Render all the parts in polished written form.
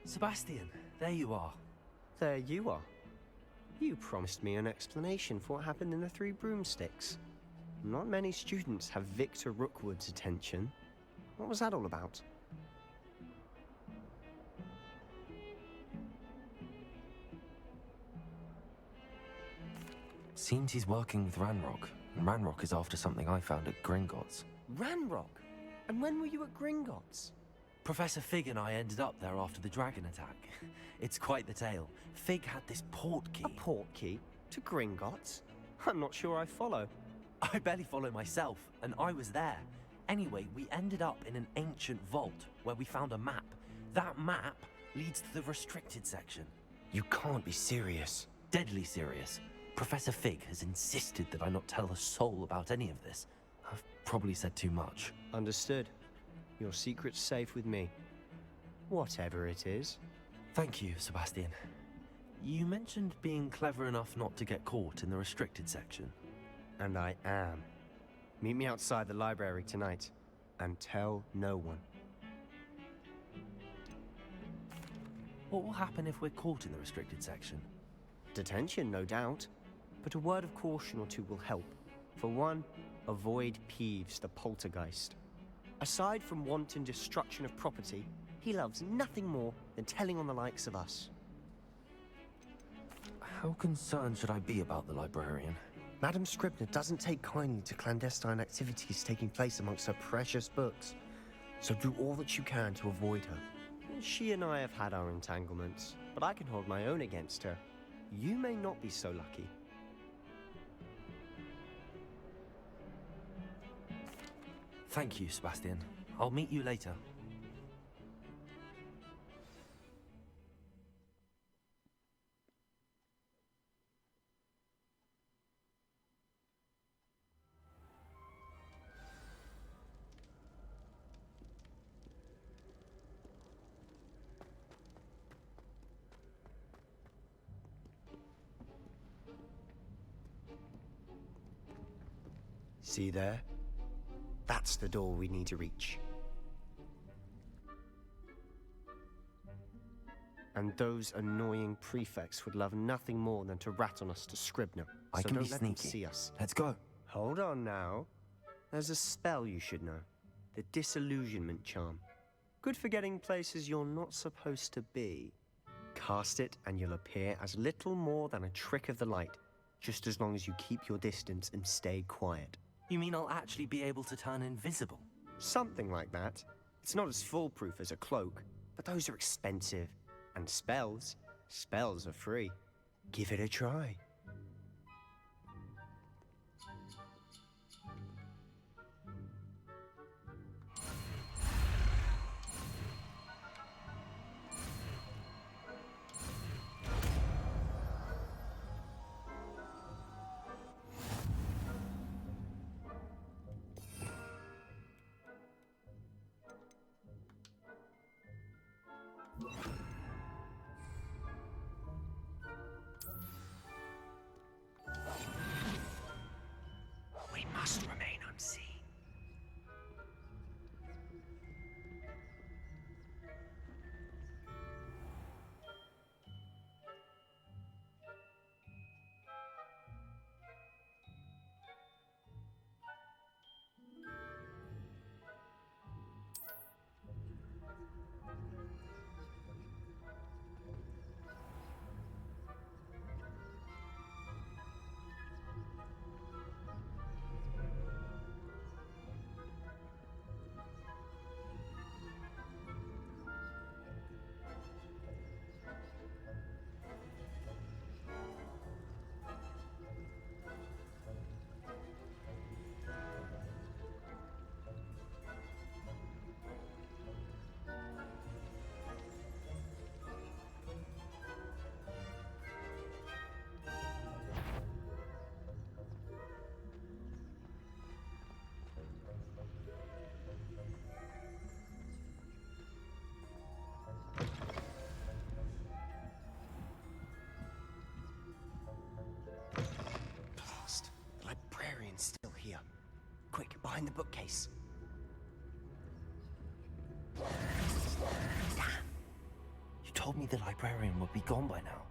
Sebastian, there you are. There you are. You promised me an explanation for what happened in the Three Broomsticks. Not many students have Victor Rookwood's attention. What was that all about? Seems he's working with Ranrock, and Ranrock is after something I found at Gringotts. Ranrock? And when were you at Gringotts? Professor Fig and I ended up there after the dragon attack. It's quite the tale. Fig had this port key. A port key? To Gringotts? I'm not sure I follow. I barely follow myself, and I was there. Anyway, we ended up in an ancient vault where we found a map. That map leads to the restricted section. You can't be serious. Deadly serious. Professor Fig has insisted that I not tell a soul about any of this. I've probably said too much. Understood. Your secret's safe with me. Whatever it is. Thank you, Sebastian. You mentioned being clever enough not to get caught in the restricted section. And I am. Meet me outside the library tonight, and tell no one. What will happen if we're caught in the restricted section? Detention, no doubt. But a word of caution or two will help. For one, avoid Peeves the poltergeist. Aside from wanton destruction of property, he loves nothing more than telling on the likes of us. How concerned should I be about the librarian? Madam Scribner doesn't take kindly to clandestine activities taking place amongst her precious books, so do all that you can to avoid her. She and I have had our entanglements, but I can hold my own against her. You may not be so lucky. Thank you, Sebastian. I'll meet you later. See there? That's the door we need to reach. And those annoying prefects would love nothing more than to rat on us to Scribner. I so can don't be let them sneaky. see us. Let's go. Hold on now. There's a spell you should know. The Disillusionment Charm. Good for getting places you're not supposed to be. Cast it and you'll appear as little more than a trick of the light, just as long as you keep your distance and stay quiet. You mean I'll actually be able to turn invisible? Something like that. It's not as foolproof as a cloak, but those are expensive. And spells are free. Give it a try. We must remain unseen. The librarian's still here. Quick, behind the bookcase. You told me the librarian would be gone by now.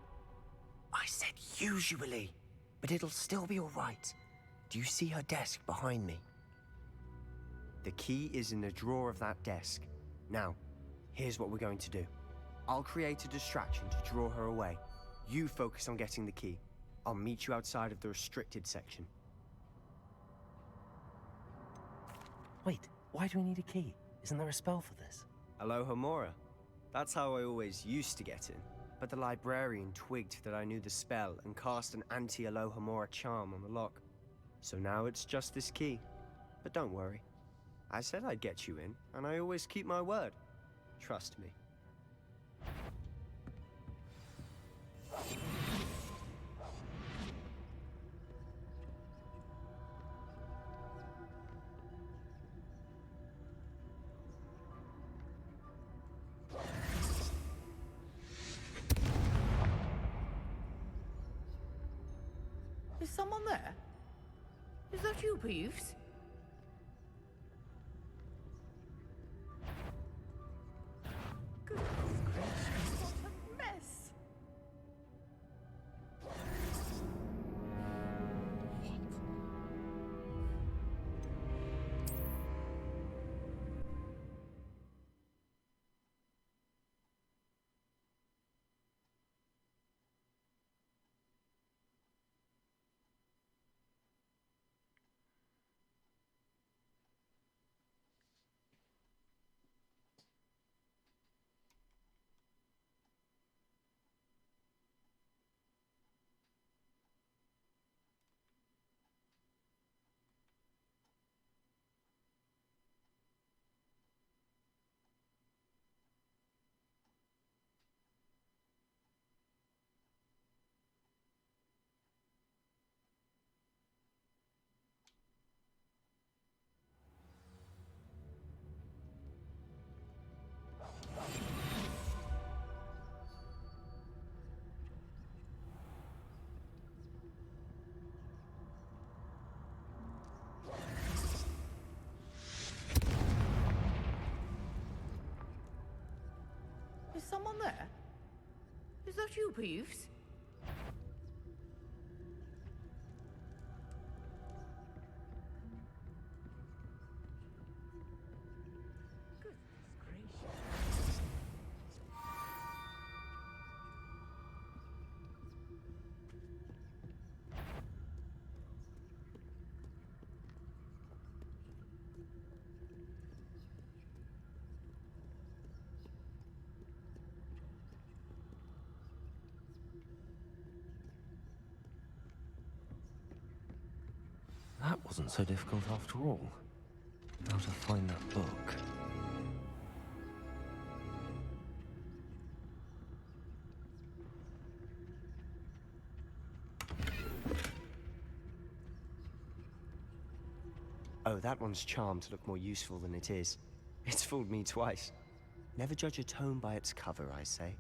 I said usually, but it'll still be all right. Do you see her desk behind me? The key is in the drawer of that desk. Now, here's what we're going to do. I'll create a distraction to draw her away. You focus on getting the key. I'll meet you outside of the restricted section. Wait, why do we need a key? Isn't there a spell for this? Alohomora. That's how I always used to get in. But the librarian twigged that I knew the spell and cast an anti-Alohomora charm on the lock. So now it's just this key. But don't worry. I said I'd get you in, and I always keep my word. Trust me. Is someone there? Is that you, Peeves? Goodness gracious, what a mess! Is someone there? Is that you, Peeves? Goodness gracious. That wasn't so difficult after all. How to find that book. Oh, that one's charmed to look more useful than it is. It's fooled me twice. Never judge a tome by its cover, I say.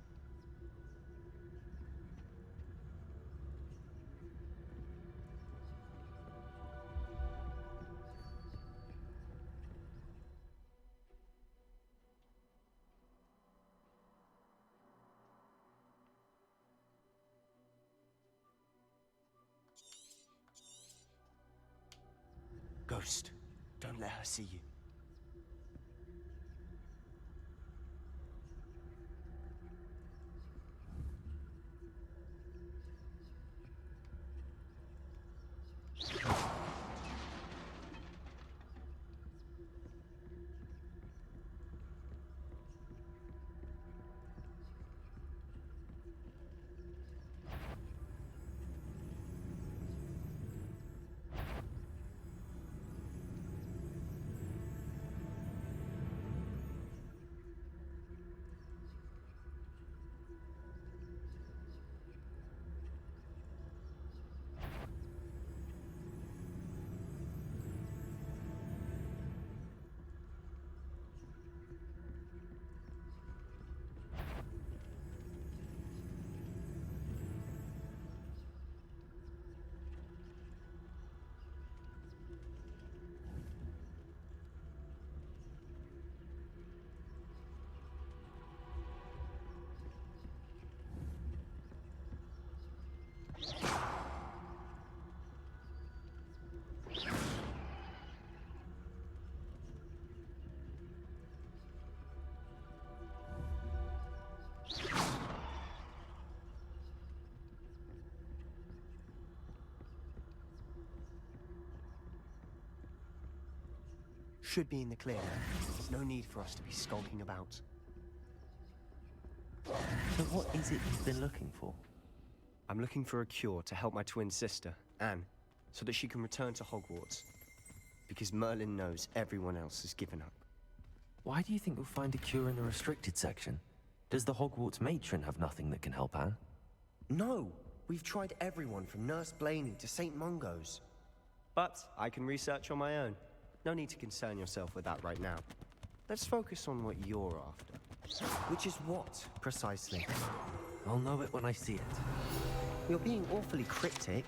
Ghost, don't let her see you. should be in the clear. There's no need for us to be skulking about. So what is it you've been looking for? I'm looking for a cure to help my twin sister, Anne, so that she can return to Hogwarts. Because Merlin knows everyone else has given up. Why do you think you'll find a cure in the restricted section? Does the Hogwarts matron have nothing that can help Anne? No! We've tried everyone from Nurse Blaney to St. Mungo's. But I can research on my own. No need to concern yourself with that right now. Let's focus on what you're after. Which is what, precisely? I'll know it when I see it. You're being awfully cryptic.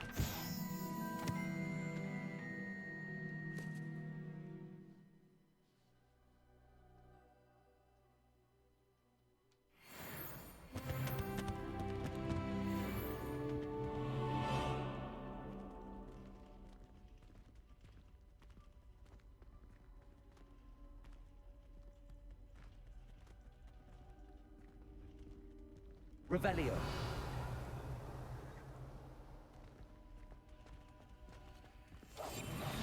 Revelio.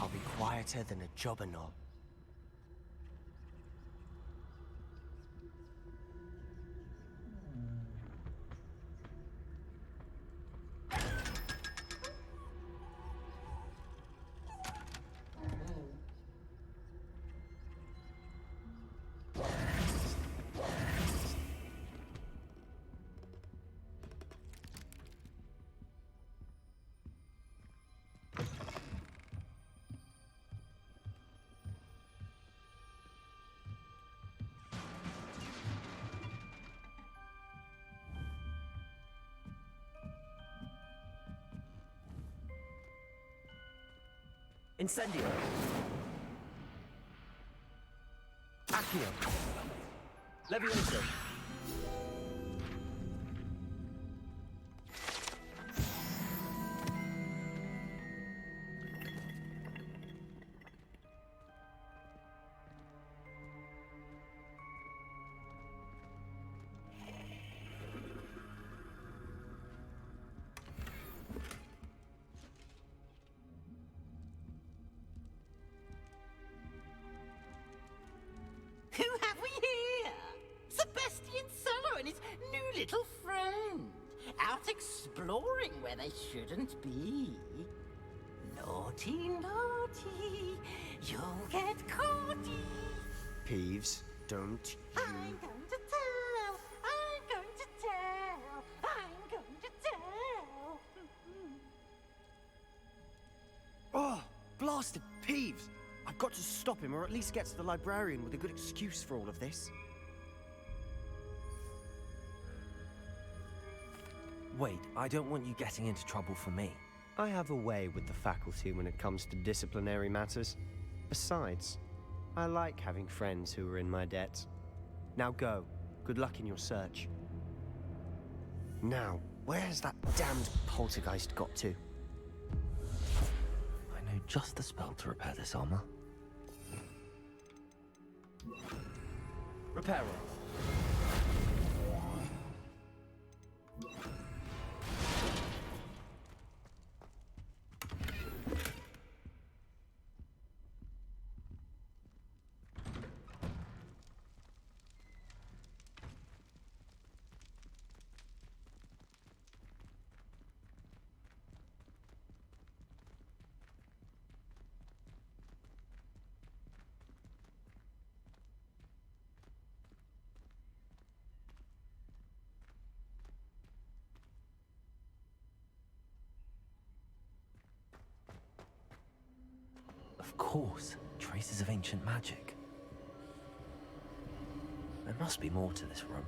I'll be quieter than a jobberknoll. Incendio. Accio. Levioso. Who have we here? Sebastian Sallow and his new little friend. Out exploring where they shouldn't be. Naughty, naughty, you'll get caughty. Peeves, don't you... I'm going to tell, I'm going to tell, I'm going to tell. Oh, blasted Peeves! I've got to stop him, or at least get to the librarian with a good excuse for all of this. Wait, I don't want you getting into trouble for me. I have a way with the faculty when it comes to disciplinary matters. Besides, I like having friends who are in my debt. Now go. Good luck in your search. Now, where's that damned poltergeist got to? I know just the spell to repair this armor. Reparo. Of course, traces of ancient magic. There must be more to this room.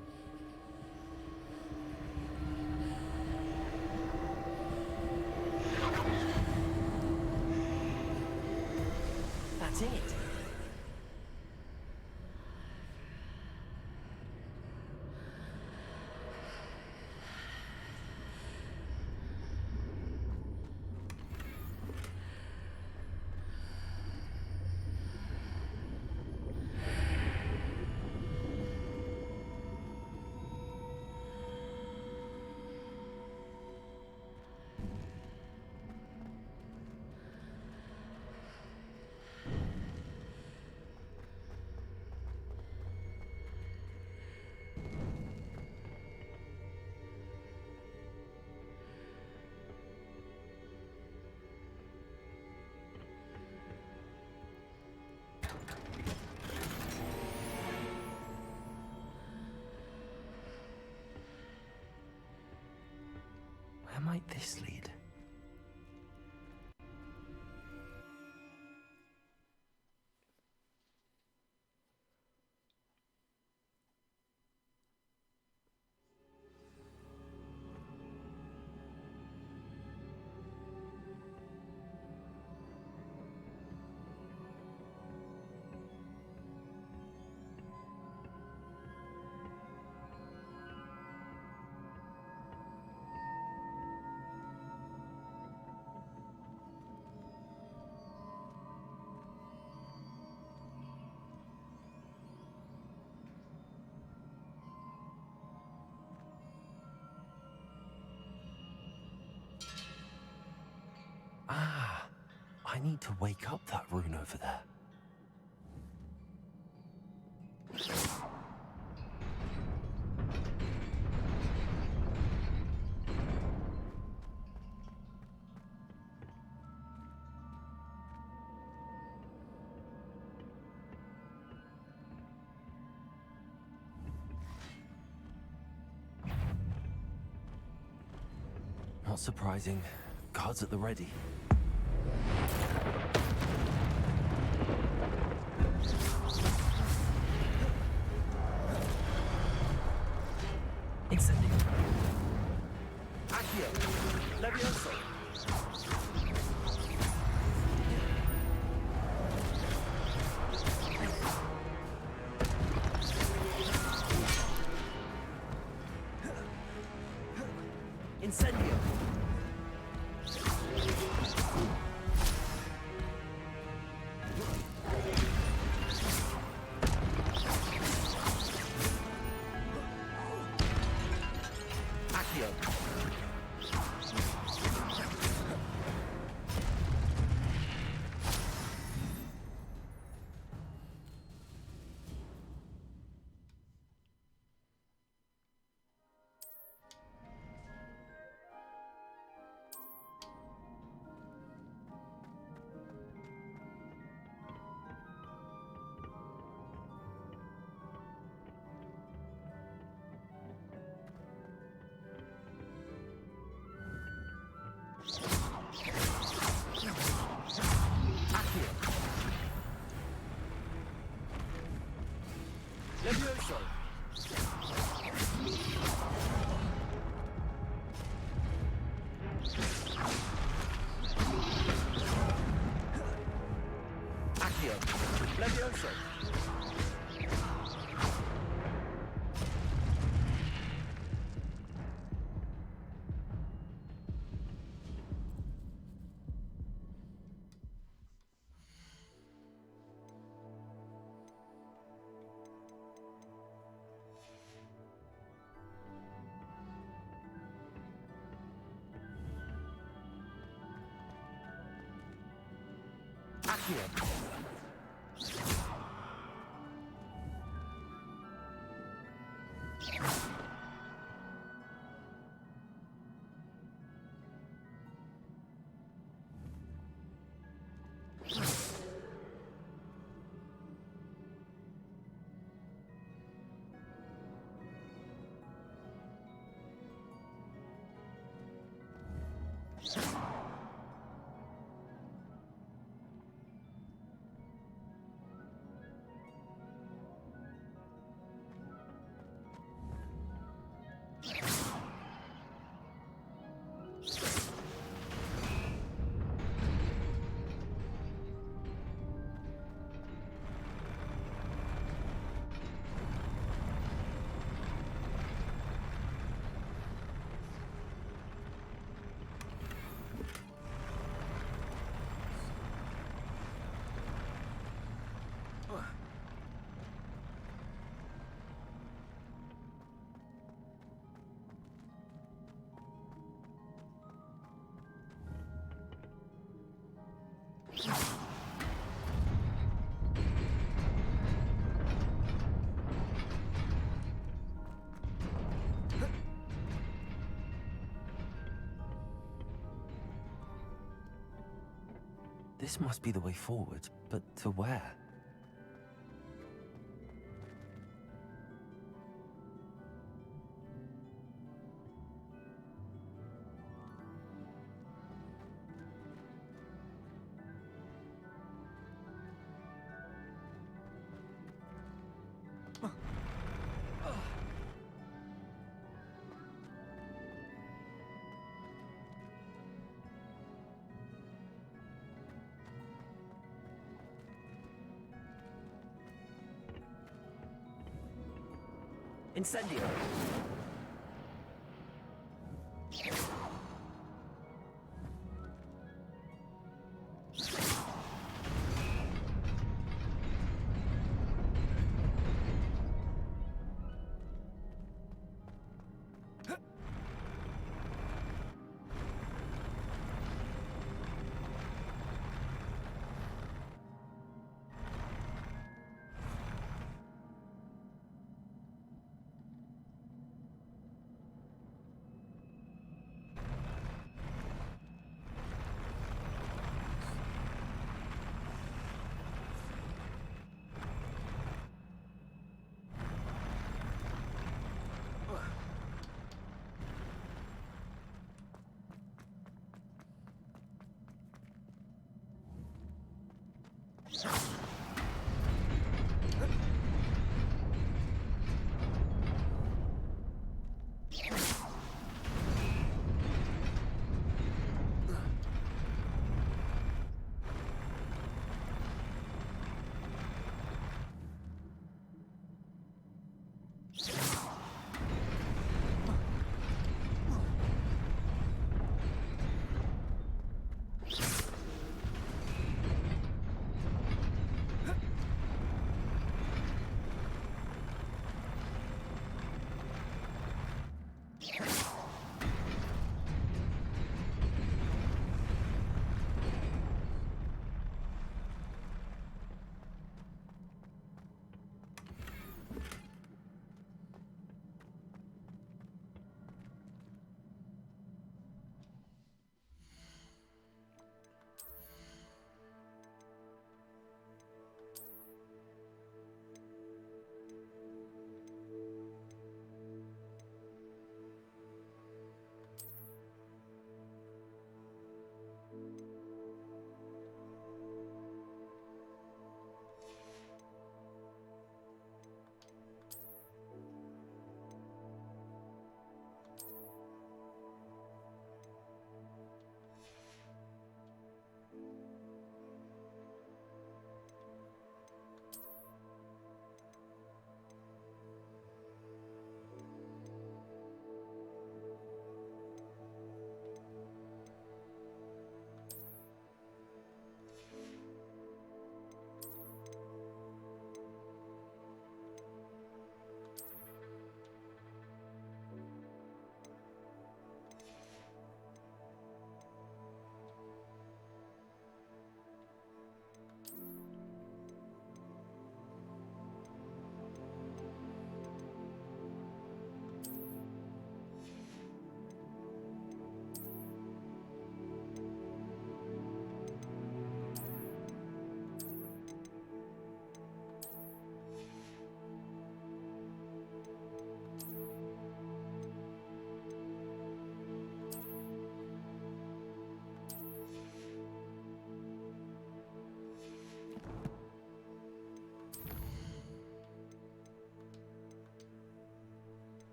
That's it. might this lead? Ah, I need to wake up that rune over there. Not surprising. Guards at the ready. Incendio. Accio. Levioso. Incendio. Levioso. Accio. Levioso. Accio. This must be the way forward, but to where? Incendio!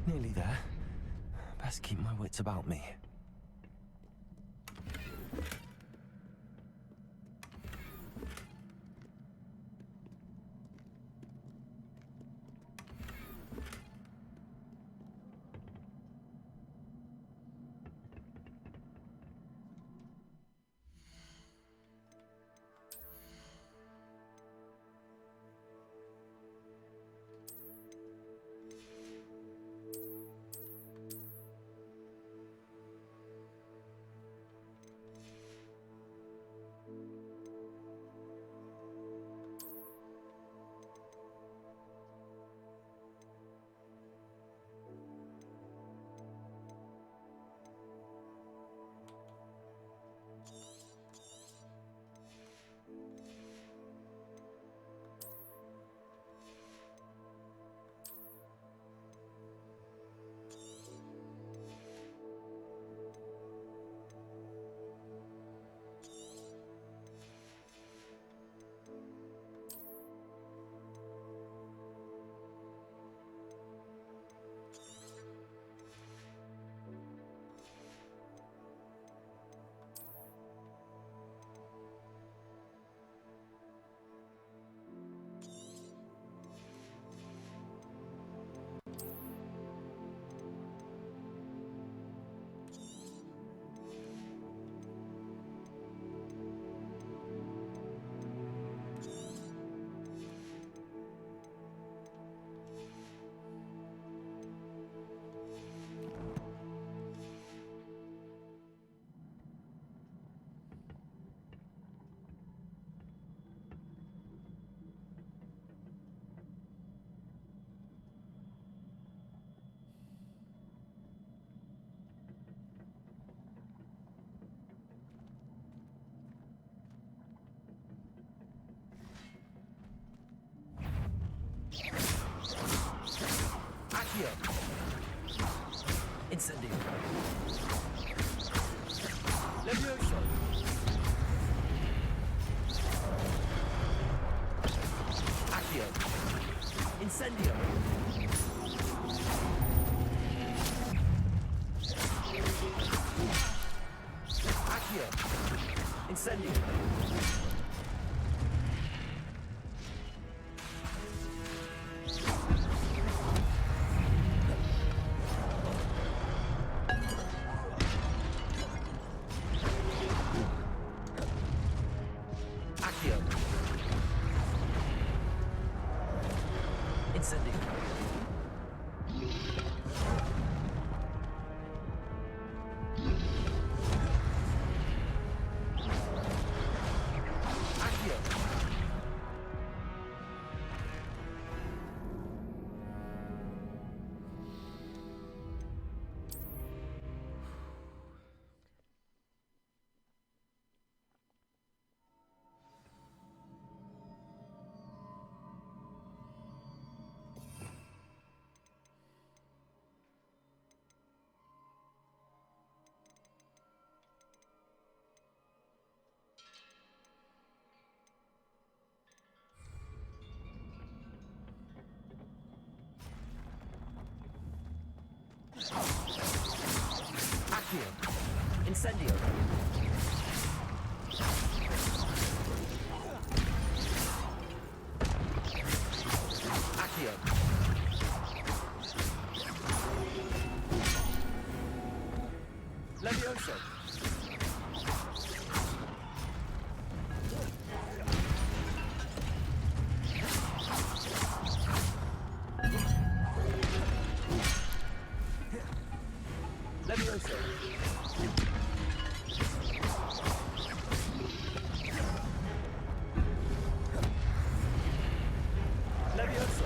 Nearly there. Best keep my wits about me. Accio. Incendio. Levioso. Accio. Incendio. Accio. Incendio. Accio. Incendio. Accio. Accio. Incendio. Accio. Levioso. Levioso. Levioso.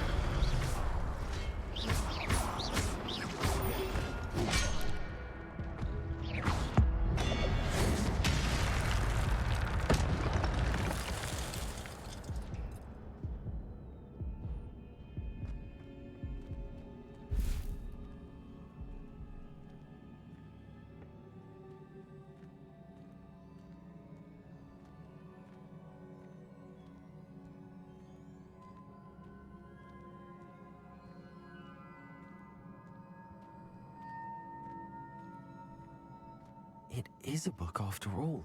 It is a book after all.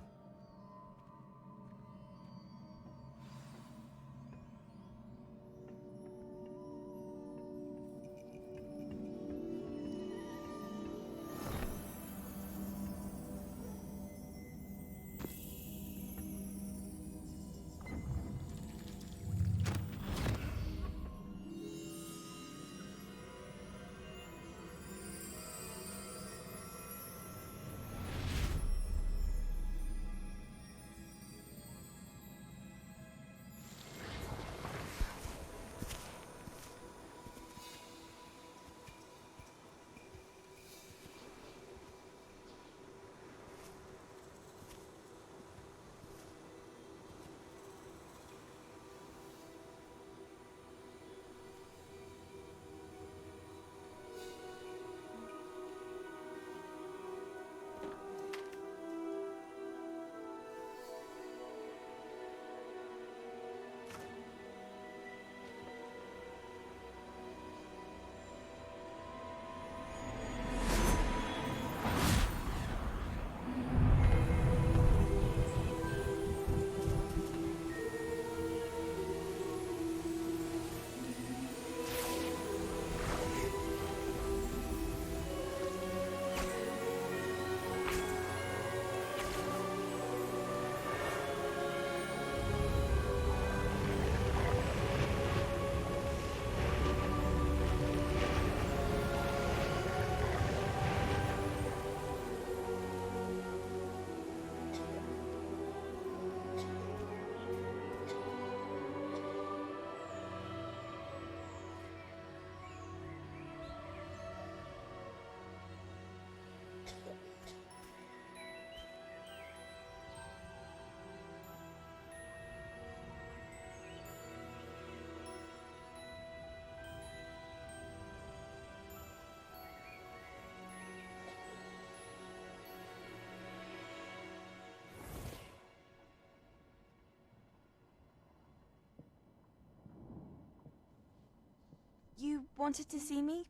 wanted to see me?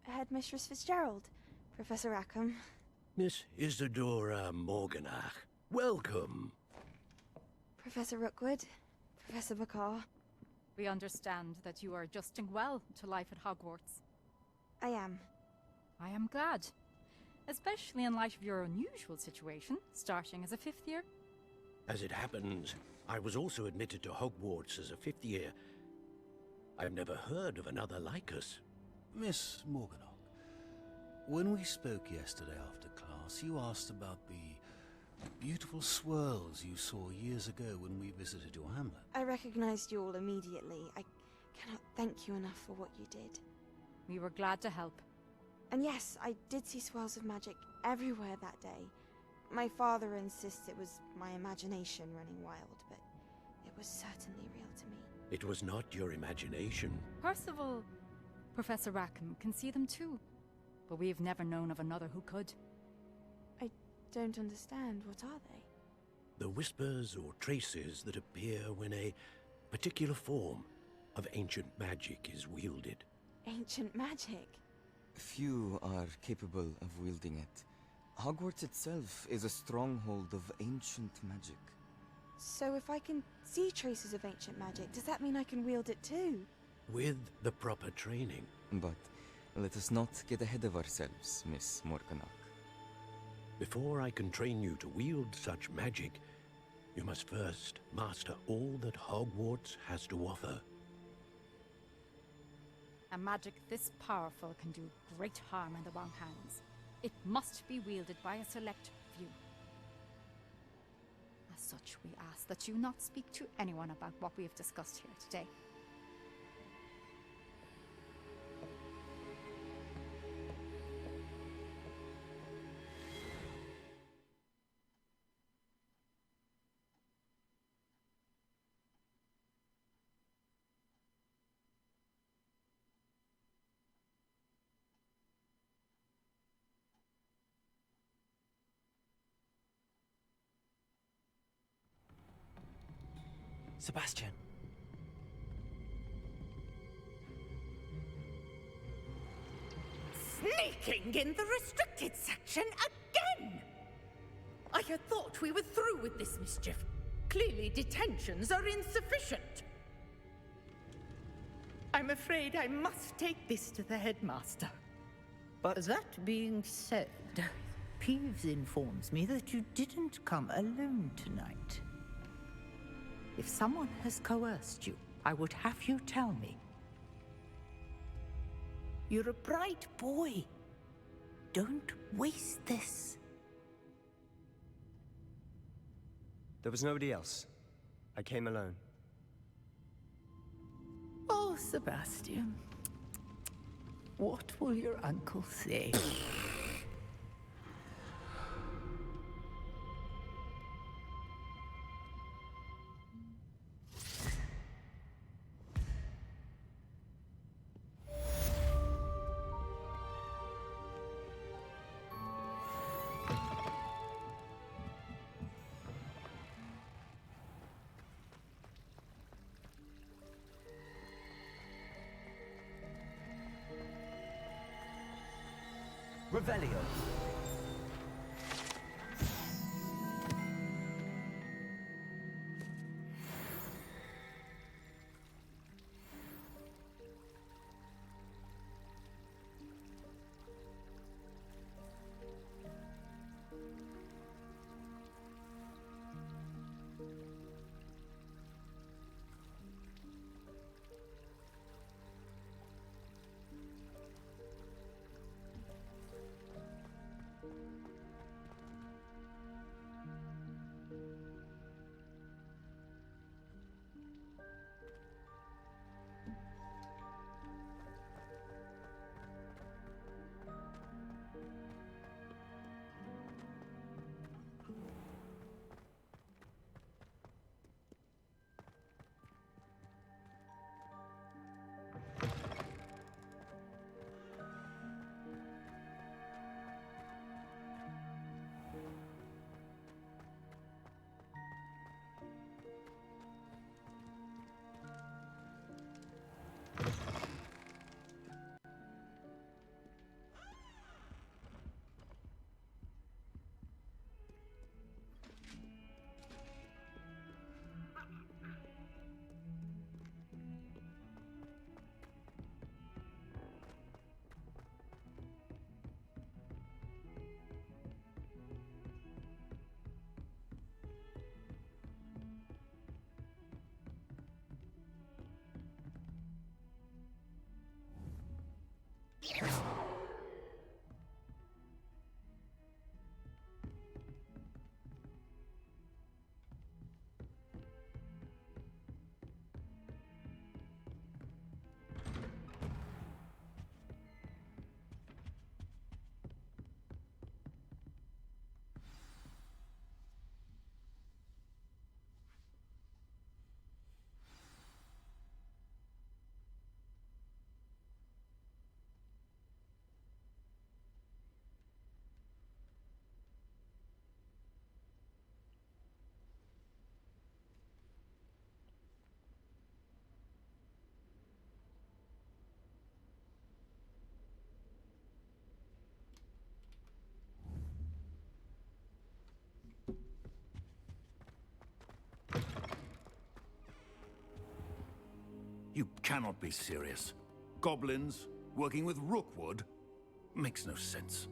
Headmistress Fitzgerald, Professor Rackham. Miss Isadora Morganach, welcome. Professor Rookwood, Professor Bakar. We understand that you are adjusting well to life at Hogwarts. I am. I am glad. Especially in light of your unusual situation, starting as a 5th year. As it happens, I was also admitted to Hogwarts as a 5th year. I've never heard of another like us. Miss Morganach, when we spoke yesterday after class, you asked about the beautiful swirls you saw years ago when we visited your hamlet. I recognized you all immediately. I cannot thank you enough for what you did. We were glad to help. And yes, I did see swirls of magic everywhere that day. My father insists it was my imagination running wild, but it was certainly real to me. It was not your imagination. Percival, Professor Rackham can see them too. But we've never known of another who could. I don't understand. What are they? The whispers or traces that appear when a particular form of ancient magic is wielded. Ancient magic? Few are capable of wielding it. Hogwarts itself is a stronghold of ancient magic. So if I can see traces of ancient magic, does that mean I can wield it too? With the proper training. But let us not get ahead of ourselves, Miss Morganach. Before I can train you to wield such magic, you must first master all that Hogwarts has to offer. A magic this powerful can do great harm in the wrong hands. It must be wielded by a select few. As such, we ask that you not speak to anyone about what we have discussed here today. Sebastian. Sneaking in the restricted section again! I had thought we were through with this mischief. Clearly detentions are insufficient. I'm afraid I must take this to the headmaster. But that being said, Peeves informs me that you didn't come alone tonight. If someone has coerced you, I would have you tell me. You're a bright boy. Don't waste this. There was nobody else. I came alone. Oh, Sebastian. What will your uncle say? Revelio. You cannot be serious. Goblins working with Rookwood? Makes no sense.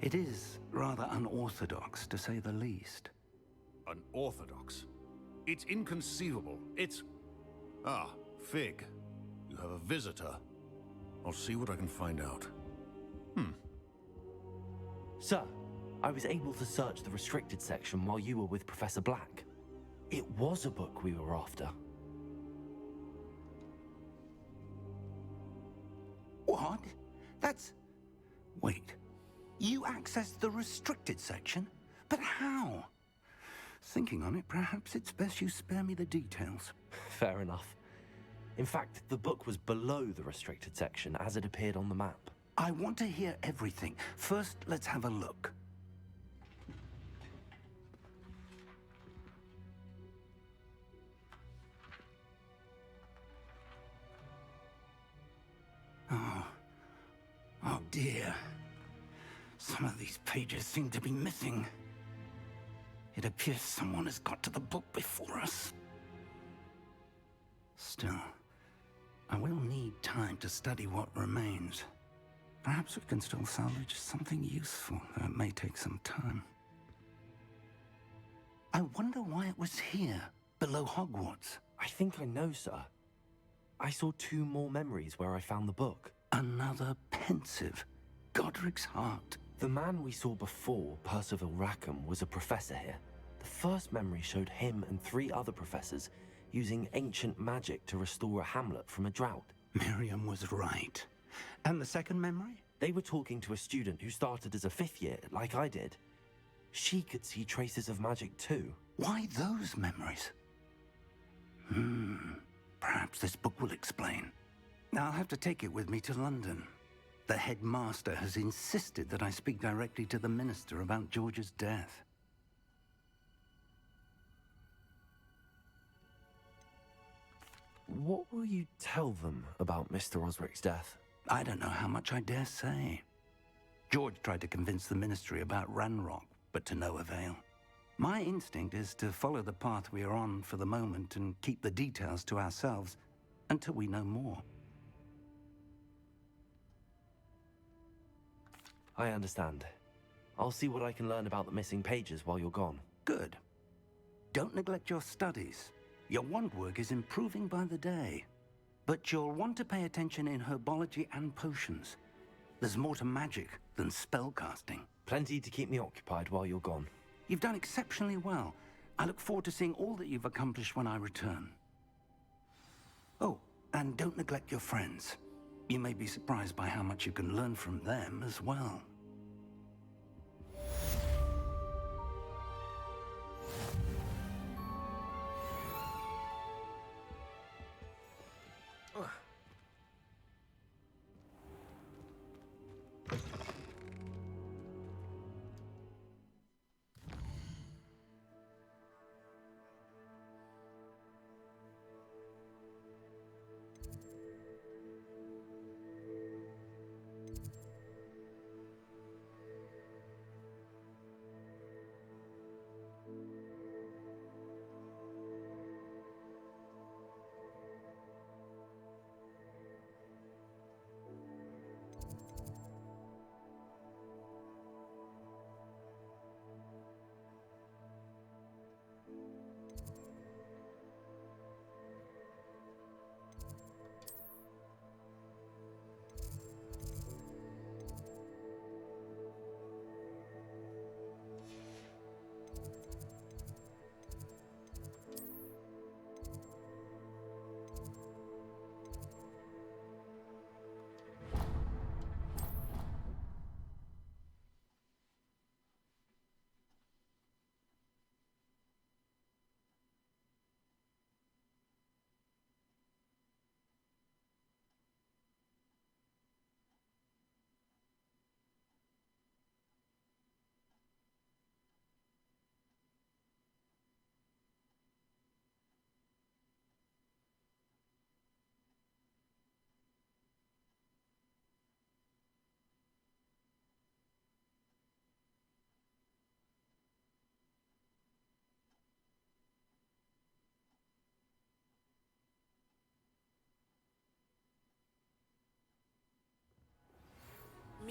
It is rather unorthodox, to say the least. Unorthodox? It's inconceivable. It's... Ah, Fig. You have a visitor. I'll see what I can find out. Sir, I was able to search the restricted section while you were with Professor Black. It was a book we were after. What? That's... Wait. You accessed the restricted section? But how? Thinking on it, perhaps it's best you spare me the details. Fair enough. In fact, the book was below the restricted section as it appeared on the map. I want to hear everything. First, let's have a look. Oh dear. Some of these pages seem to be missing. It appears someone has got to the book before us. Still, I will need time to study what remains. Perhaps we can still salvage something useful, though it may take some time. I wonder why it was here, below Hogwarts. I think I know, sir. I saw 2 more memories where I found the book. Another pensive. Godric's heart. The man we saw before, Percival Rackham, was a professor here. The first memory showed him and 3 other professors using ancient magic to restore a hamlet from a drought. Miriam was right. And the second memory? They were talking to a student who started as a 5th year, like I did. She could see traces of magic too. Why those memories? Perhaps this book will explain. Now I'll have to take it with me to London. The headmaster has insisted that I speak directly to the minister about George's death. What will you tell them about Mr. Osric's death? I don't know how much I dare say. George tried to convince the ministry about Ranrock, but to no avail. My instinct is to follow the path we are on for the moment and keep the details to ourselves until we know more. I understand. I'll see what I can learn about the missing pages while you're gone. Good. Don't neglect your studies. Your wand work is improving by the day. But you'll want to pay attention in herbology and potions. There's more to magic than spellcasting. Plenty to keep me occupied while you're gone. You've done exceptionally well. I look forward to seeing all that you've accomplished when I return. Oh, and don't neglect your friends. You may be surprised by how much you can learn from them as well.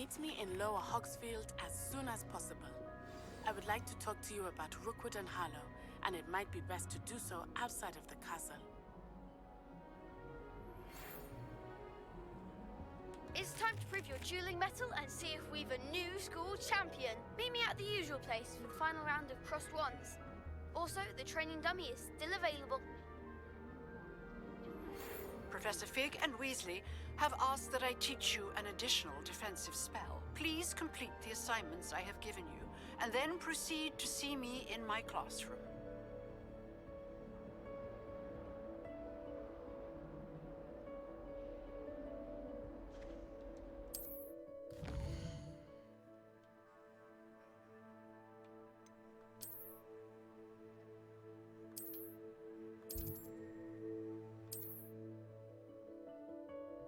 Meet me in Lower Hogsfield as soon as possible. I would like to talk to you about Rookwood and Harlow, and it might be best to do so outside of the castle. It's time to prove your dueling mettle and see if we've a new school champion. Meet me at the usual place for the final round of crossed wands. Also, the training dummy is still available. Professor Fig and Weasley have asked that I teach you an additional defensive spell. Please complete the assignments I have given you, and then proceed to see me in my classroom.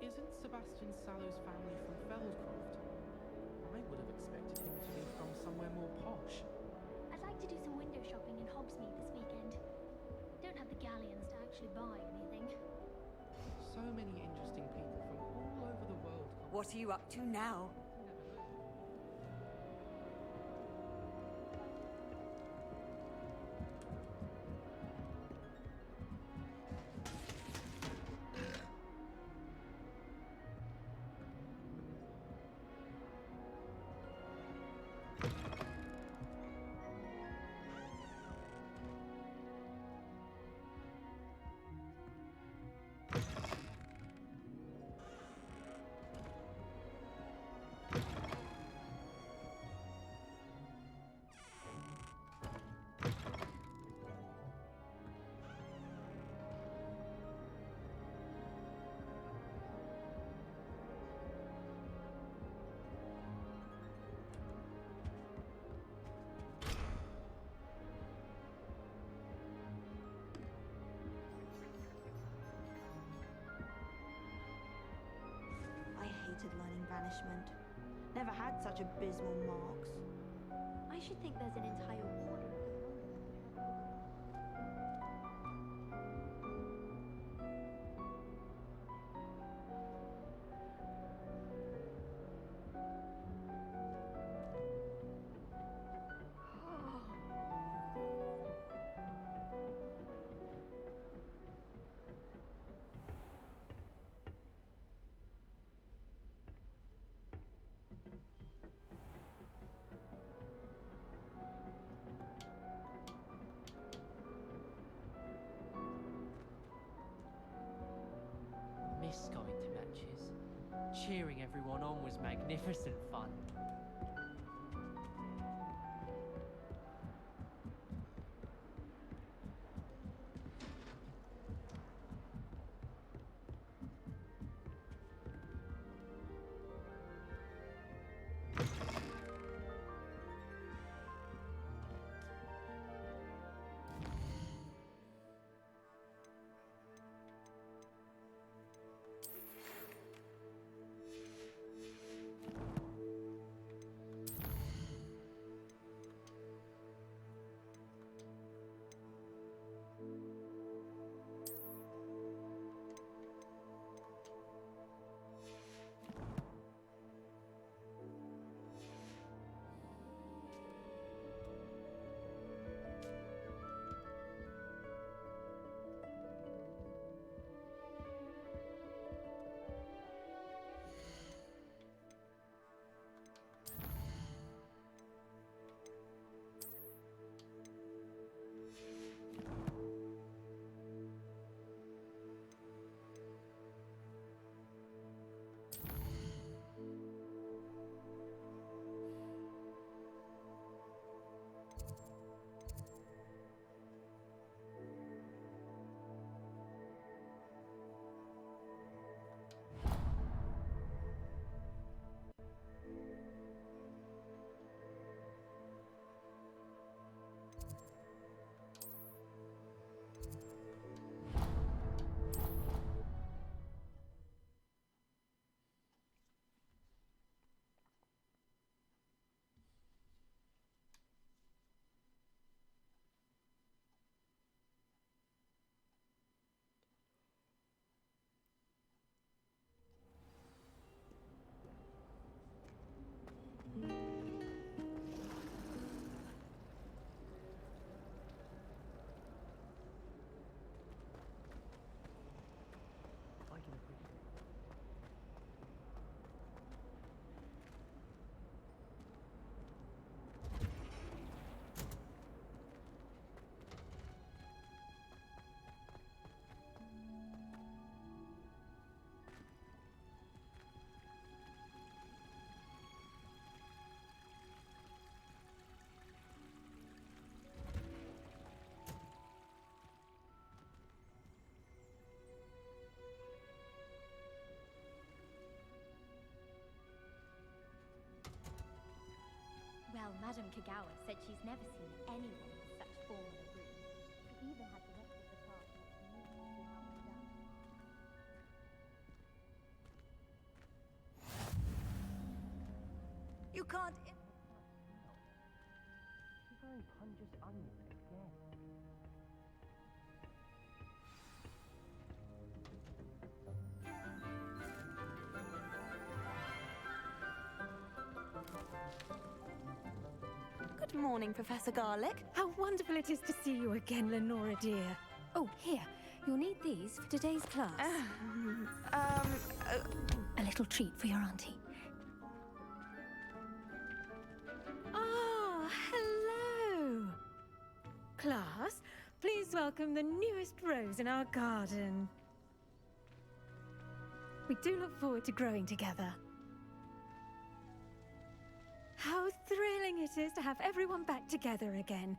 Isn't Sebastian Sallow's family from Feldcroft? I would have expected him to be from somewhere more posh. I'd like to do some window shopping in Hogsmeade this weekend. Don't have the galleons to actually buy anything. So many interesting people from all over the world. What are you up to now? I hated learning banishment. Never had such abysmal marks. I should think there's an entire order. Miss going to matches. Cheering everyone on was magnificent fun. Madame Kagawa said she's never seen anyone with such form in a room. It even had the rest of the class immediately halfway down. You can't. She's very pungent onion again. Good morning, Professor Garlick. How wonderful it is to see you again, Lenora dear. Oh, here. You'll need these for today's class. A little treat for your auntie. Ah, hello. Class, please welcome the newest rose in our garden. We do look forward to growing together. How thrilling it is to have everyone back together again.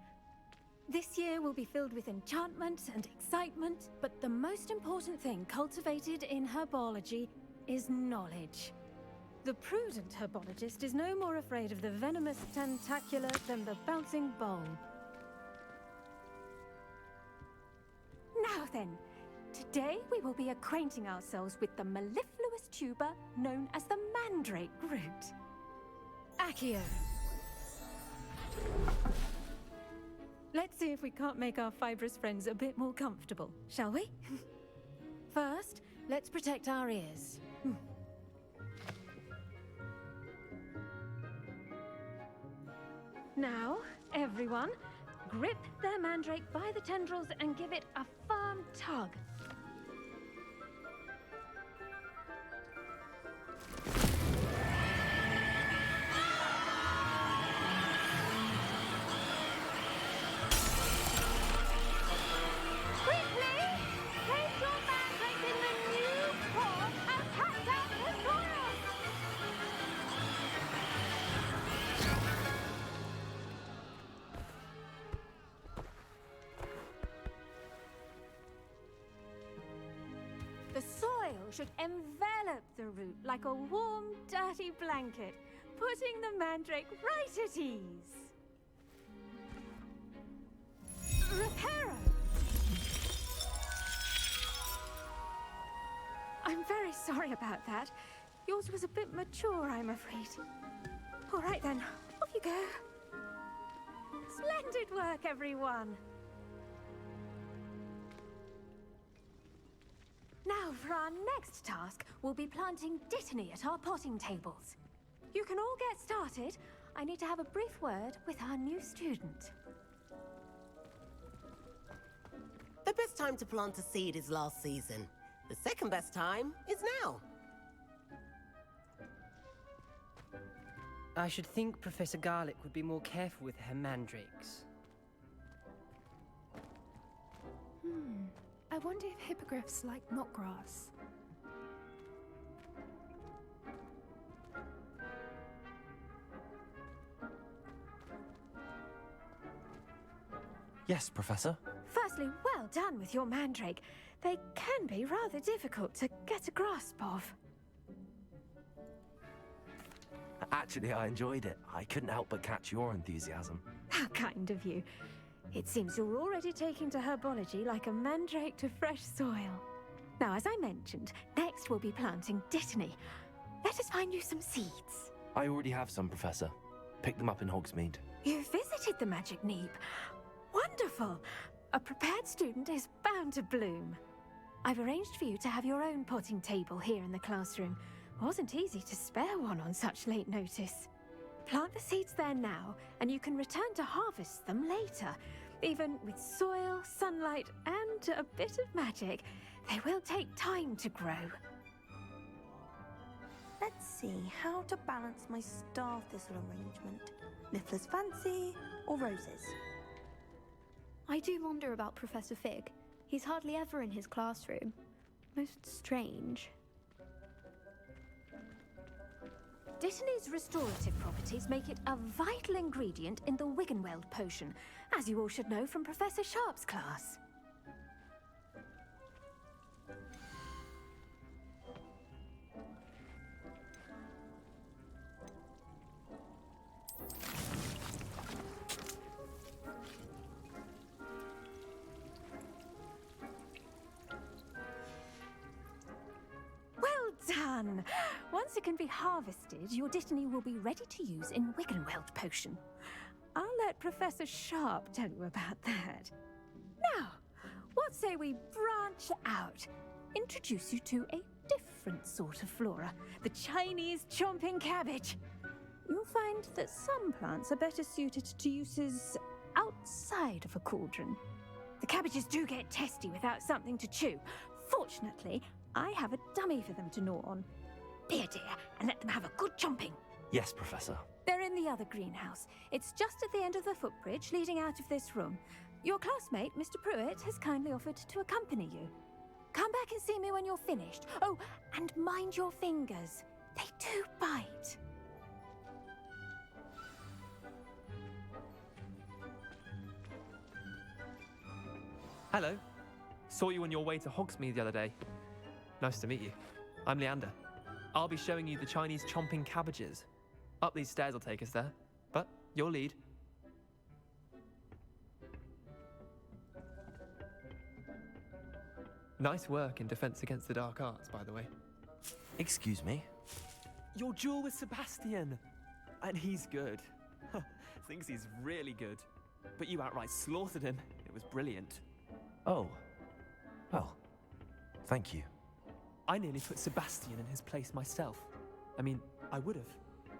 This year will be filled with enchantment and excitement, but the most important thing cultivated in herbology is knowledge. The prudent herbologist is no more afraid of the venomous tentacula than the bouncing bowl. Now then, today we will be acquainting ourselves with the mellifluous tuber known as the mandrake root. Accio. Let's see if we can't make our fibrous friends a bit more comfortable, shall we? First, let's protect our ears. Now, everyone, grip their mandrake by the tendrils and give it a firm tug. The soil should envelop the root like a warm, dirty blanket, putting the mandrake right at ease. Reparo! I'm very sorry about that. Yours was a bit mature, I'm afraid. All right then, off you go. Splendid work, everyone. Now, for our next task, we'll be planting dittany at our potting tables. You can all get started. I need to have a brief word with our new student. The best time to plant a seed is last season. The second best time is now. I should think Professor Garlick would be more careful with her mandrakes. I wonder if hippogriffs like knotgrass. Yes, Professor. Firstly, well done with your mandrake. They can be rather difficult to get a grasp of. Actually, I enjoyed it. I couldn't help but catch your enthusiasm. How kind of you. It seems you're already taking to herbology like a mandrake to fresh soil. Now, as I mentioned, next we'll be planting dittany. Let us find you some seeds. I already have some, Professor. Picked them up in Hogsmeade. You visited the Magic Neep. Wonderful! A prepared student is bound to bloom. I've arranged for you to have your own potting table here in the classroom. Wasn't easy to spare one on such late notice. Plant the seeds there now, and you can return to harvest them later. Even with soil, sunlight, and a bit of magic, they will take time to grow. Let's see how to balance my star thistle arrangement. Niffler's fancy or roses? I do wonder about Professor Fig. He's hardly ever in his classroom. Most strange. Dittany's restorative properties make it a vital ingredient in the Wiggenweld potion, as you all should know from Professor Sharp's class. fun. Once it can be harvested, your Dittany will be ready to use in Wiggenweld potion. I'll let Professor Sharp tell you about that. Now, what say we branch out? Introduce you to a different sort of flora, the Chinese chomping cabbage. You'll find that some plants are better suited to uses outside of a cauldron. The cabbages do get testy without something to chew. Fortunately, I have a dummy for them to gnaw on. Be a dear and let them have a good chomping. Yes, Professor. They're in the other greenhouse. It's just at the end of the footbridge leading out of this room. Your classmate, Mr. Pruitt, has kindly offered to accompany you. Come back and see me when you're finished. Oh, and mind your fingers. They do bite. Hello. Saw you on your way to Hogsmeade the other day. Nice to meet you. I'm Leander. I'll be showing you the Chinese chomping cabbages. Up these stairs will take us there, but your lead. Nice work in Defense Against the Dark Arts, by the way. Excuse me? Your duel with Sebastian! And he's good. Thinks he's really good. But you outright slaughtered him. It was brilliant. Oh. Well, thank you. I nearly put Sebastian in his place myself. I mean, I would have,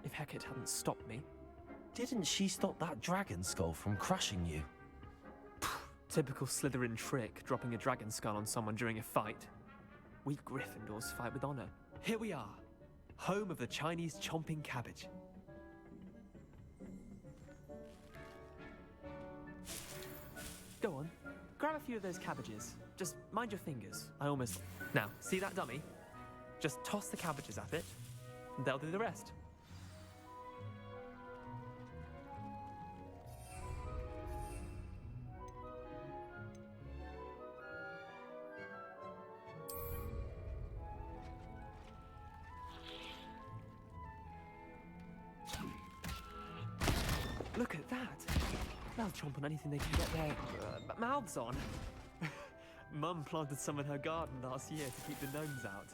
if Hecate hadn't stopped me. Didn't she stop that dragon skull from crushing you? Typical Slytherin trick, dropping a dragon skull on someone during a fight. We Gryffindors fight with honor. Here we are, home of the Chinese chomping cabbage. Go on, grab a few of those cabbages. Just mind your fingers. Now, see that dummy? Just toss the cabbages at it, and they'll do the rest. Look at that! They'll chomp on anything they can get their mouths on. Mum planted some in her garden last year to keep the gnomes out.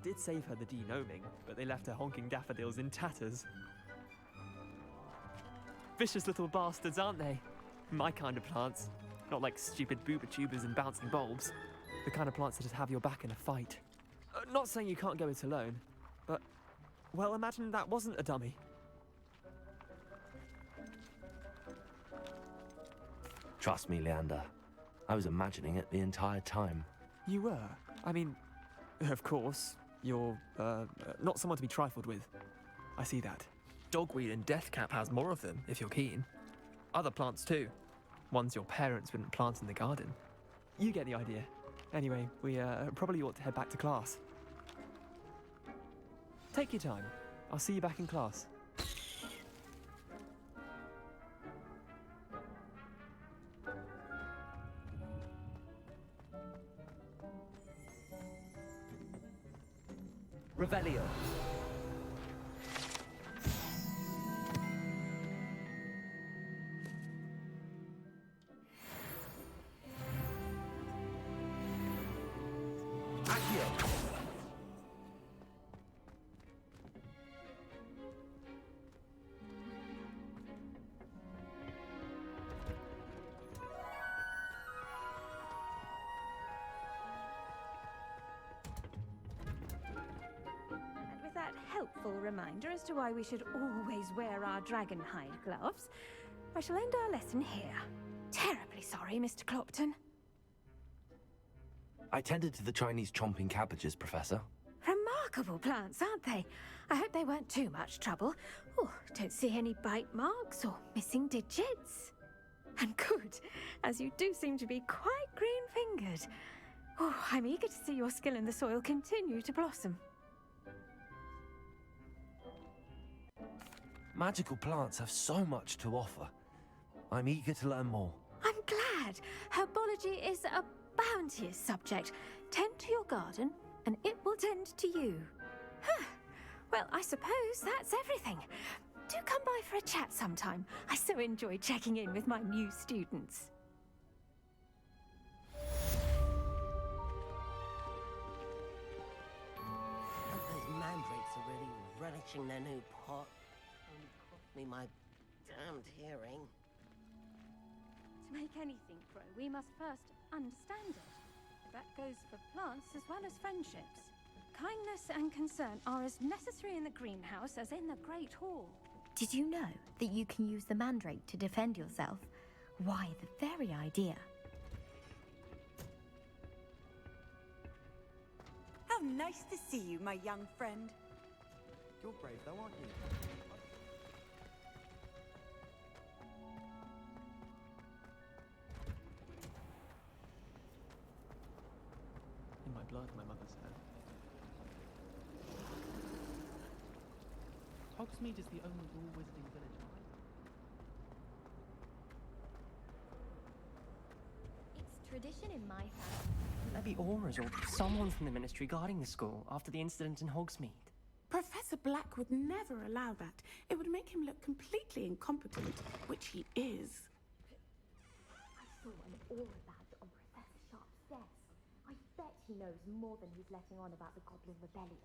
Did save her the de-gnoming, but they left her honking daffodils in tatters. Vicious little bastards, aren't they? My kind of plants. Not like stupid booba tubers and bouncing bulbs. The kind of plants that just have your back in a fight. Not saying you can't go it alone, but, well, imagine that wasn't a dummy. Trust me, Leander. I was imagining it the entire time. You were? I mean, of course, you're, not someone to be trifled with. I see that. Dogweed and deathcap has more of them, if you're keen. Other plants too. Ones your parents wouldn't plant in the garden. You get the idea. Anyway, we, probably ought to head back to class. Take your time. I'll see you back in class. Revelio. Accio. Helpful reminder as to why we should always wear our dragonhide gloves, I shall end our lesson here. Terribly sorry, Mr. Clopton. I tended to the Chinese chomping cabbages, Professor. Remarkable plants, aren't they? I hope they weren't too much trouble. Oh, don't see any bite marks or missing digits. And good, as you do seem to be quite green-fingered. Oh, I'm eager to see your skill in the soil continue to blossom. Magical plants have so much to offer. I'm eager to learn more. I'm glad. Herbology is a bounteous subject. Tend to your garden, and it will tend to you. Huh. Well, I suppose that's everything. Do come by for a chat sometime. I so enjoy checking in with my new students. Those watching their new pot. Only cost me my damned hearing. To make anything grow, we must first understand it. That goes for plants as well as friendships. Kindness and concern are as necessary in the greenhouse as in the Great Hall. Did you know that you can use the mandrake to defend yourself? Why, the very idea. How nice to see you, my young friend. You're brave though, aren't you? In my blood, my mother said. Hogsmeade is the only all-wizarding village on Island. It's tradition in my family. There be auras or someone from the Ministry guarding the school after the incident in Hogsmeade. Professor Black would never allow that. It would make him look completely incompetent, which he is. I saw an aura badge on Professor Sharp's desk. I bet he knows more than he's letting on about the Goblin Rebellion.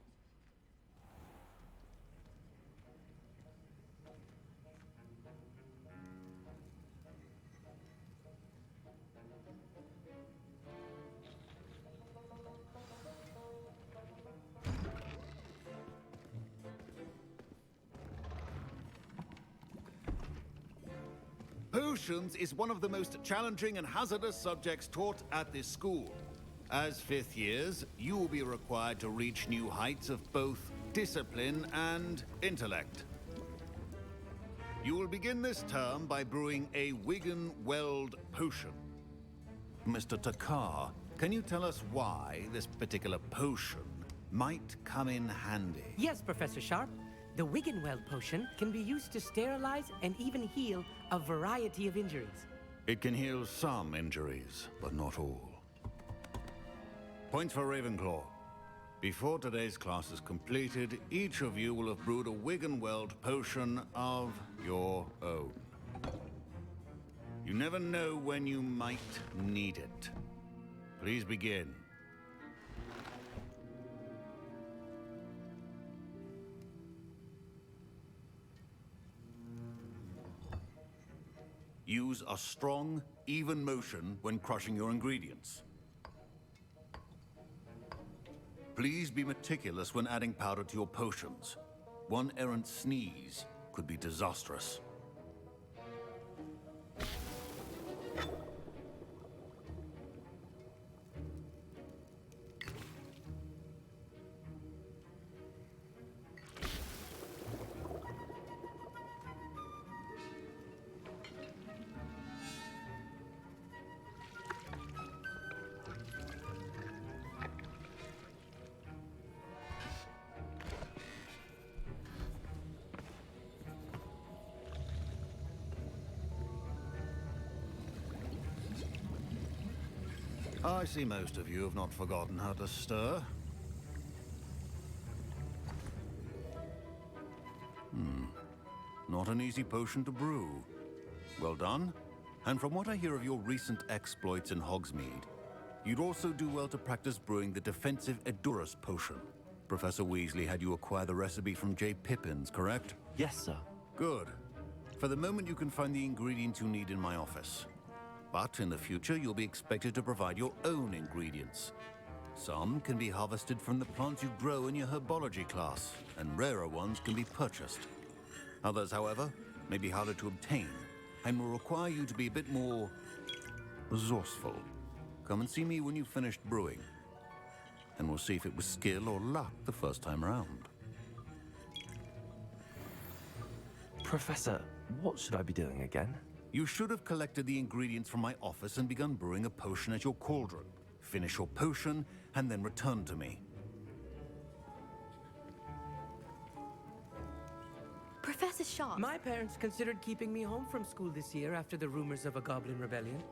Potions is one of the most challenging and hazardous subjects taught at this school. As fifth years, you will be required to reach new heights of both discipline and intellect. You will begin this term by brewing a Wigan-Weld potion. Mr. Takar, can you tell us why this particular potion might come in handy? Yes, Professor Sharp. The Wiggenweld potion can be used to sterilize and even heal a variety of injuries. It can heal some injuries, but not all. Points for Ravenclaw. Before today's class is completed, each of you will have brewed a Wiggenweld potion of your own. You never know when you might need it. Please begin. Use a strong, even motion when crushing your ingredients. Please be meticulous when adding powder to your potions. One errant sneeze could be disastrous. I see most of you have not forgotten how to stir. Not an easy potion to brew. Well done. And from what I hear of your recent exploits in Hogsmeade, you'd also do well to practice brewing the defensive Edurus potion. Professor Weasley had you acquire the recipe from J. Pippins, correct? Yes, sir. Good. For the moment, you can find the ingredients you need in my office. But in the future, you'll be expected to provide your own ingredients. Some can be harvested from the plants you grow in your herbology class, and rarer ones can be purchased. Others, however, may be harder to obtain, and will require you to be a bit more resourceful. Come and see me when you've finished brewing, and we'll see if it was skill or luck the first time around. Professor, what should I be doing again? You should have collected the ingredients from my office and begun brewing a potion at your cauldron. Finish your potion, and then return to me. Professor Sharp. My parents considered keeping me home from school this year after the rumors of a Goblin Rebellion.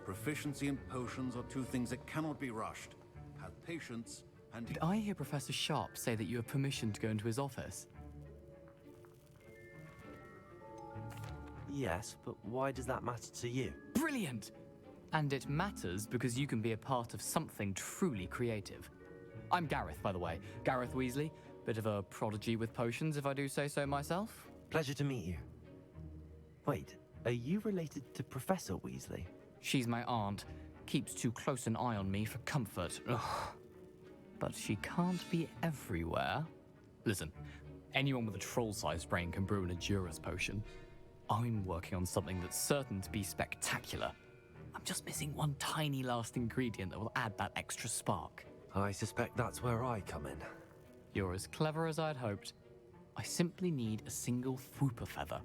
Proficiency and potions are two things that cannot be rushed. Have patience and... Did I hear Professor Sharp say that you have permission to go into his office? Yes, but why does that matter to you? Brilliant! And it matters because you can be a part of something truly creative. I'm Gareth, by the way. Gareth Weasley. Bit of a prodigy with potions, if I do say so myself. Pleasure to meet you. Wait, are you related to Professor Weasley? She's my aunt. Keeps too close an eye on me for comfort. Ugh. But she can't be everywhere. Listen, anyone with a troll-sized brain can brew an Adurus potion. I'm working on something that's certain to be spectacular. I'm just missing one tiny last ingredient that will add that extra spark. I suspect that's where I come in. You're as clever as I'd hoped. I simply need a single Fwooper feather.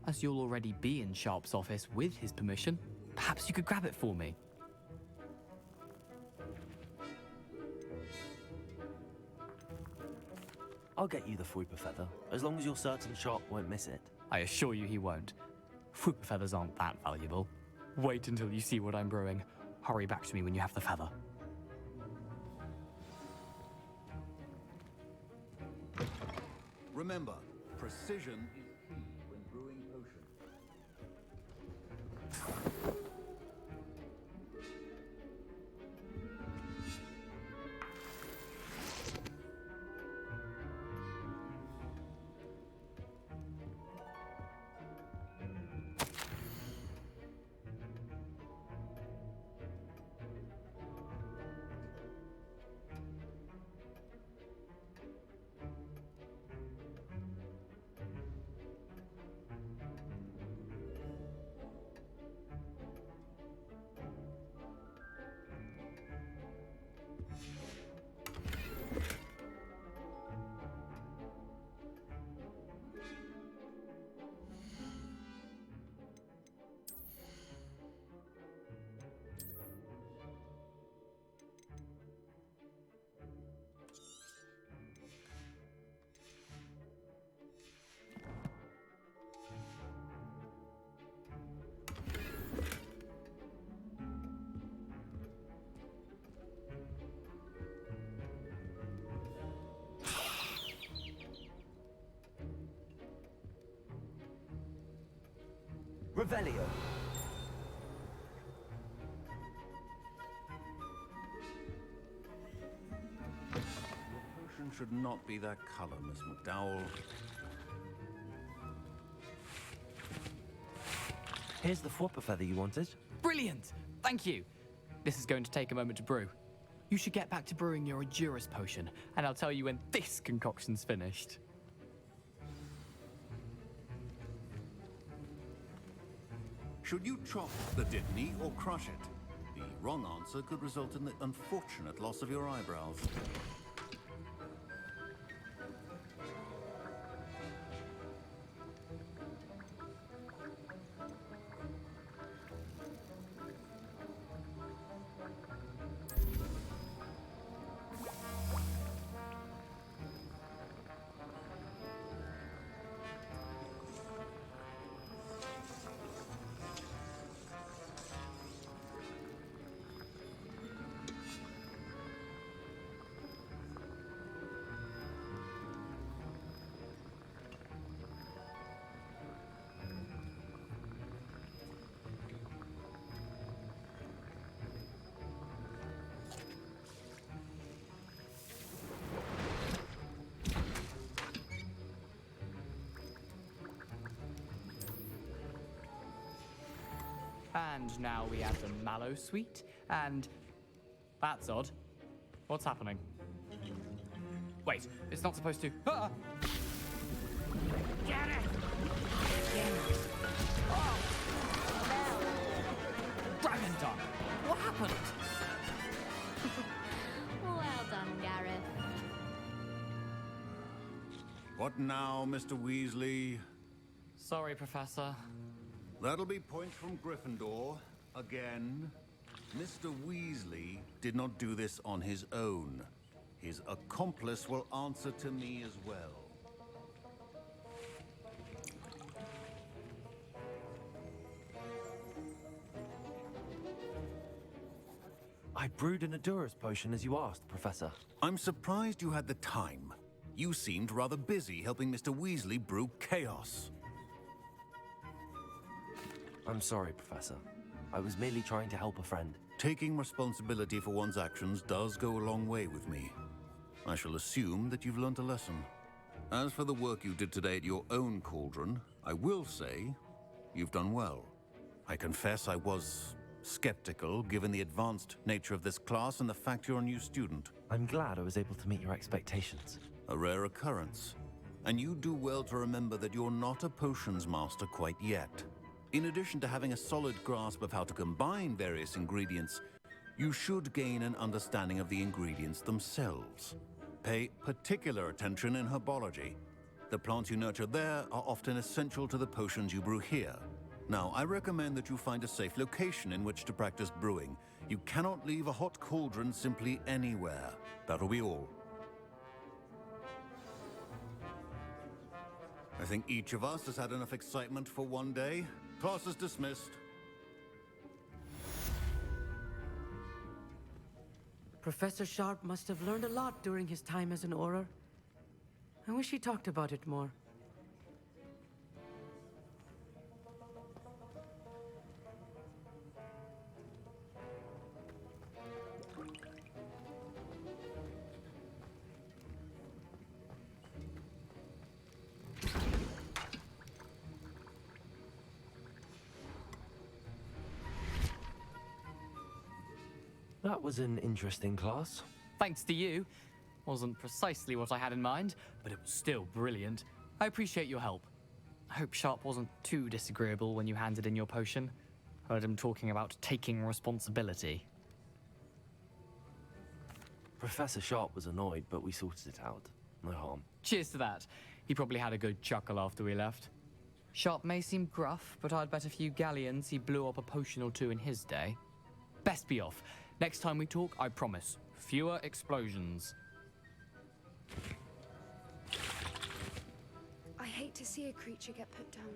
As you'll already be in Sharp's office with his permission, perhaps you could grab it for me. I'll get you the Fwooper feather, as long as you're certain Sharp won't miss it. I assure you he won't. Fwooper feathers aren't that valuable. Wait until you see what I'm brewing. Hurry back to me when you have the feather. Remember, precision is key when brewing potions. Revelio. The potion should not be that color, Miss McDowell. Here's the Fwooper feather you wanted. Brilliant! Thank you! This is going to take a moment to brew. You should get back to brewing your Adurus potion, and I'll tell you when this concoction's finished. Should you chop the Dittany or crush it? The wrong answer could result in the unfortunate loss of your eyebrows. And now we add the mallow sweet, and... That's odd. What's happening? Wait, it's not supposed to... Ah! Get it! Oh! Dragon Dog! What happened? Well done, Gareth. What now, Mr. Weasley? Sorry, Professor. That'll be points from Gryffindor. Again. Mr. Weasley did not do this on his own. His accomplice will answer to me as well. I brewed an Adurus potion as you asked, Professor. I'm surprised you had the time. You seemed rather busy helping Mr. Weasley brew chaos. I'm sorry, Professor. I was merely trying to help a friend. Taking responsibility for one's actions does go a long way with me. I shall assume that you've learnt a lesson. As for the work you did today at your own cauldron, I will say you've done well. I confess I was skeptical, given the advanced nature of this class and the fact you're a new student. I'm glad I was able to meet your expectations. A rare occurrence. And you do well to remember that you're not a potions master quite yet. In addition to having a solid grasp of how to combine various ingredients, you should gain an understanding of the ingredients themselves. Pay particular attention in herbology. The plants you nurture there are often essential to the potions you brew here. Now, I recommend that you find a safe location in which to practice brewing. You cannot leave a hot cauldron simply anywhere. That'll be all. I think each of us has had enough excitement for one day. Class is dismissed. Professor Sharp must have learned a lot during his time as an Auror. I wish he talked about it more. That was an interesting class. Thanks to you. Wasn't precisely what I had in mind, but it was still brilliant. I appreciate your help. I hope Sharp wasn't too disagreeable when you handed in your potion. Heard him talking about taking responsibility. Professor Sharp was annoyed, but we sorted it out. No harm. Cheers to that. He probably had a good chuckle after we left. Sharp may seem gruff, but I'd bet a few galleons he blew up a potion or two in his day. Best be off. Next time we talk, I promise, fewer explosions. I hate to see a creature get put down